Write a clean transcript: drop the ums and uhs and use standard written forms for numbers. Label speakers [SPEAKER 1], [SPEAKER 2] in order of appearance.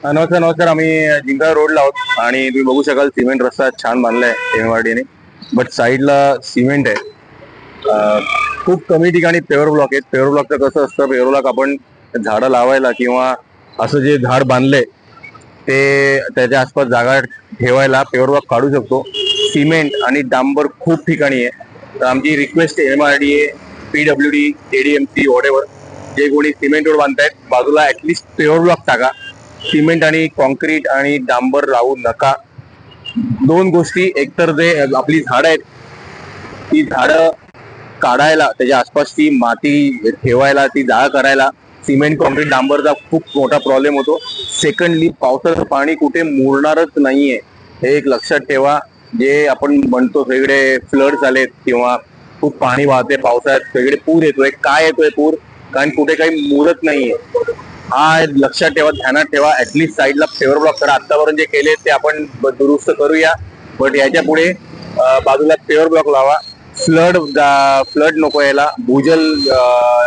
[SPEAKER 1] नमस्कार नमस्कार. आम्ही जिंका रोडला आहोत आणि तुम्ही बघू शकाल सिमेंट रस्ता छान बांधलाय MMRDने. बट साईडला सिमेंट आहे. खूप कमी ठिकाणी पेवर ब्लॉक आहेत. पेवर ब्लॉकचं कसं असतं, पेवर ब्लॉक आपण झाडं लावायला किंवा असं जे झाड बांधलंय ते त्याच्या आसपास जागा ठेवायला पेवर ब्लॉक काढू शकतो. सिमेंट आणि डांबर खूप ठिकाणी आहे. तर आमची रिक्वेस्ट आहे MMRDA, PWD, ADMC वॉटेवर, जे कोणी सिमेंट रोड बांधतायत बाजूला ऍटलिस्ट पेवर ब्लॉक टाका. सिमेंट आणि कॉन्क्रीट आणि डांबर लावू नका. दोन गोष्टी, एकतर जे आपली झाडं आहेत ती झाडं काढायला, त्याच्या आसपासची माती ठेवायला, ती जागा करायला सिमेंट कॉन्क्रीट डांबरचा खूप मोठा प्रॉब्लेम होतो. सेकंडली, पावसाचं पाणी कुठे मुरणारच नाहीये, हे एक लक्षात ठेवा. जे आपण म्हणतो सगळे फ्लड्स आलेत किंवा खूप पाणी वाहते पावसाळ्यात, सगळे पूर येतोय. काय येतोय पूर? कारण कुठे काही मुरत नाहीये. हा लक्षात ठेवा, ध्यानात ठेवा. ऍटलीस्ट साईडला पेवर ब्लॉक करा. आतापर्यंत जे केले ते आपण दुरुस्त करूया, बट याच्या पुढे बाजूला पेवर ब्लॉक लावा. फ्लड नको यायला. भूजल